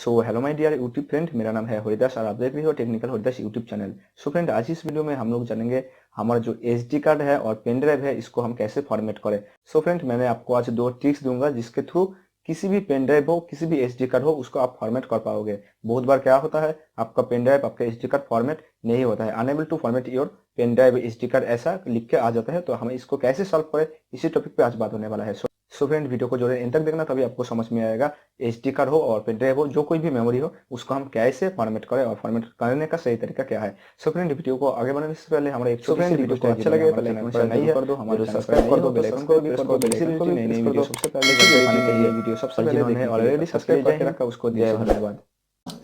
So hello my dear YouTube friend, मेरा नाम है हरिदास और आप देख रहे हो technical Haridas YouTube channel. So friend, आज इस वीडियो में हम लोग जानेंगे हमारा जो एसडी कार्ड है और पेन ड्राइव है इसको हम कैसे फॉर्मेट करें। सो फ्रेंड, मैंने आपको आज दो ट्रिक्स दूंगा जिसके थ्रू किसी भी पेन ड्राइव हो, किसी भी एसडी कार्ड हो, उसको आप फॉर्मेट कर पाओगे। बहुत बार क्या होता है, आपका पेन ड्राइव, आपका एसडी कार्ड फॉर्मेट नहीं होता है, unable to format your pen drive SD card ऐसा लिख के आ जाता है। तो हमें इसको कैसे सॉल्व करें, इसी टॉपिक पे आज बात होने वाला है। सो फ्रेंड, वीडियो को जोड़े एंड तक देखना, तभी आपको समझ में आएगा एसडी कार्ड हो और पेन ड्राइव हो, जो कोई भी मेमोरी हो, उसको हम कैसे फॉर्मेट करें और फॉर्मेट करने का सही तरीका क्या है। सो फ्रेंड, वीडियो को आगे बढ़ने से पहले हमारा एक छोटी सी वीडियो को अच्छा लगे तो लाइक कमेंट शेयर नहीं कर दो, हमारे सब्सक्राइब कर दो, बेल आइकन को भी प्रेस कर दो, बेल आइकन को भी नई वीडियो सबसे पहले देखने के लिए वीडियो सबसे पहले देखने ऑलरेडी सब्सक्राइब करके रखा उसको दिया धन्यवाद।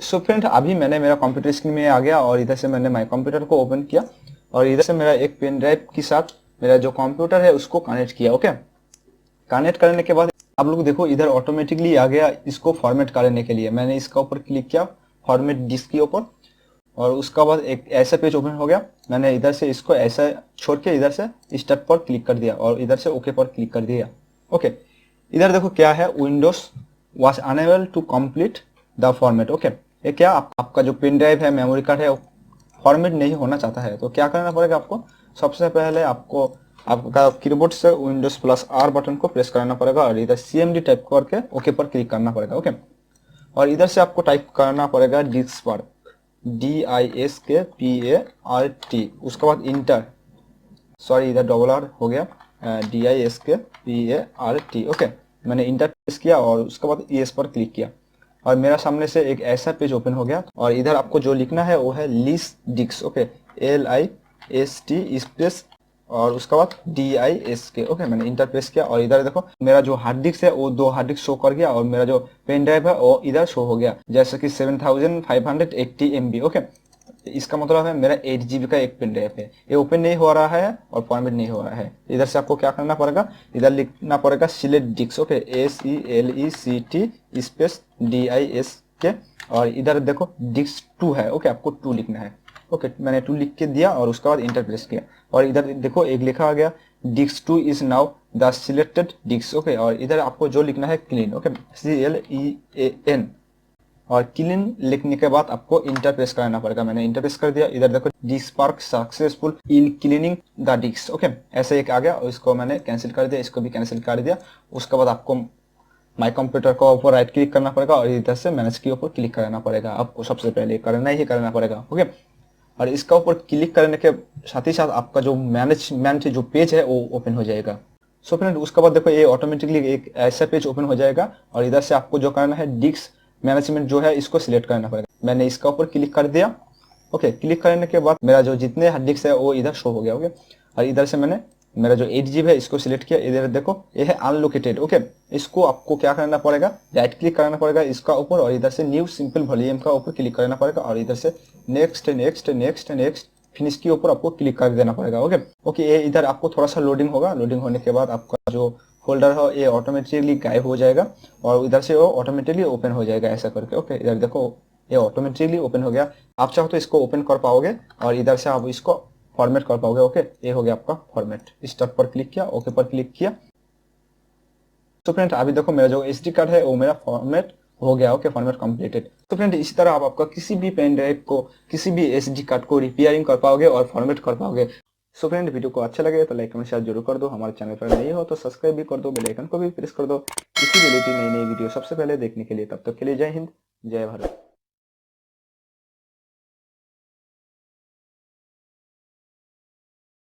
सो फ्रेंड, अभी मैंने मेरा कंप्यूटर स्क्रीन में आ गया और इधर से मैंने माई कंप्यूटर को ओपन किया और इधर से मेरा एक पेन ड्राइव के साथ मेरा जो कंप्यूटर है उसको कनेक्ट किया। ओके, कनेक्ट करने के बाद आप लोग देखो इधर ऑटोमेटिकली आ गया इसको फॉर्मेट करने के लिए। मैंने इसका ऊपर क्लिक किया फॉर्मेट डिस्क के ऊपर और उसका बाद एक ऐसा पेज ओपन हो गया। मैंने इधर से इसको ऐसा छोड़ के इधर से स्टार्ट पर क्लिक कर दिया और इधर से ओके पर क्लिक कर दिया। ओके, इधर देखो क्या है, Windows was unable to complete the format. Okay, ये क्या आपका जो पेन ड्राइव है, मेमोरी कार्ड है, फॉर्मेट नहीं होना चाहता है तो क्या करना पड़ेगा आपको। सबसे पहले आपका कीबोर्ड से विंडोज प्लस आर बटन को प्रेस करना पड़ेगा और इधर सीएमडी टाइप करके ओके पर क्लिक करना पड़ेगा। ओके, और इधर से आपको टाइप करना पड़ेगा डिस्क पर, DISKPART, उसके बाद इंटर, सॉरी इधर डबल आर हो गया, DISKPART। ओके, मैंने इंटर प्रेस किया और उसके बाद ES पर क्लिक किया और मेरा सामने से एक ऐसा पेज ओपन हो गया और इधर आपको जो लिखना है वो है list disk. Okay, LIST space और उसके बाद DISK। ओके, मैंने इंटर प्रेस किया और इधर देखो मेरा जो हार्ड डिस्क है वो दो हार्ड डिस्क शो कर गया और मेरा जो पेन ड्राइव है वो इधर शो हो गया, जैसे कि 7580 MB। ओके, इसका मतलब है मेरा 8 GB का एक पेन ड्राइव है, ये ओपन नहीं हो रहा है और फॉर्मेट नहीं हो रहा है। इधर से आपको क्या करना पड़ेगा, इधर लिखना पड़ेगा select disk. Okay, SELECT space DISK और इधर देखो डिस्क 2 है। ओके, आपको 2 लिखना है। ओके, मैंने 2 लिख के दिया और उसके बाद इंटर प्रेस किया और इधर देखो एक लिखा आ गया disk 2 is now the selected disk. Okay, और इधर आपको जो लिखना है क्लीन। ओके, CLEAN और क्लीन लिखने के बाद आपको इंटर प्रेस करना पड़ेगा। मैंने इंटर प्रेस कर दिया। इधर देखो disk park successful in cleaning the disk. Okay, ऐसे एक आ गया और इसको मैंने कैंसिल कर दिया, इसको भी कैंसिल कर दिया। उसके बाद आपको माई कंप्यूटर को ऊपर राइट क्लिक करना पड़ेगा और इधर से मैनेज के ऊपर क्लिक करना पड़ेगा। आपको सबसे पहले करना ही करना पड़ेगा। ओके, और इसका ऊपर क्लिक करने के साथ ही साथ आपका जो मैनेजमेंट जो पेज है वो ओपन हो जाएगा। सो फ्रेंड, उसके बाद देखो ये ऑटोमेटिकली एक ऐसा पेज ओपन हो जाएगा और इधर से आपको जो करना है डिस्क मैनेजमेंट जो है इसको सिलेक्ट करना पड़ेगा। मैंने इसका ऊपर क्लिक कर दिया। ओके, क्लिक करने के बाद मेरा जो जितने हार्ड डिस्क है वो इधर शो हो गया। ओके, और इधर से मैंने मेरा जो 8 GB है इसको सिलेक्ट किया। इधर देखो ये है अनलोकेटेड। ओके, इसको आपको क्या करना पड़ेगा, राइट क्लिक करना पड़ेगा इसका ऊपर और इधर से न्यू सिंपल वॉल्यूम का ऊपर क्लिक करना पड़ेगा और इधर से next next next next finish के ऊपर आपको क्लिक कर देना पड़ेगा। ओके ओके, ये इधर आपको थोड़ा सा लोडिंग होगा। लोडिंग होने के बाद आपका जो फोल्डर है ये ऑटोमेटिकली गायब हो जाएगा और इधर से वो ऑटोमेटिकली ओपन हो जाएगा ऐसा करके। ओके, इधर देखो ये ऑटोमेटिकली ओपन हो गया। आप चाहो तो इसको ओपन कर पाओगे और इधर से आप इसको फॉर्मेट कर पाओगे। ओके, ये हो गया आपका फॉर्मेट। स्टार्ट पर क्लिक किया, ओके पर क्लिक किया। तो फ्रेंड, अभी देखो मेरा जो एसडी कार्ड है वो मेरा फॉर्मेट हो गया। Okay, format completed. तो फ्रेंड, इसी तरह आप आपका किसी भी पेन ड्राइव को, किसी भी एसडी कार्ड को रिपेयरिंग कर पाओगे और फॉर्मेट कर पाओगे। सो फ्रेंड, वीडियो को अच्छा लगे तो लाइक कमेंट शेयर जरूर कर दो, हमारे चैनल पर नए हो तो सब्सक्राइब भी कर दो, बेल आइकन को भी प्रेस कर दो इसी रिलेटेड नई वीडियो सबसे पहले देखने के लिए। तब तक के लिए जय हिंद, जय भारत।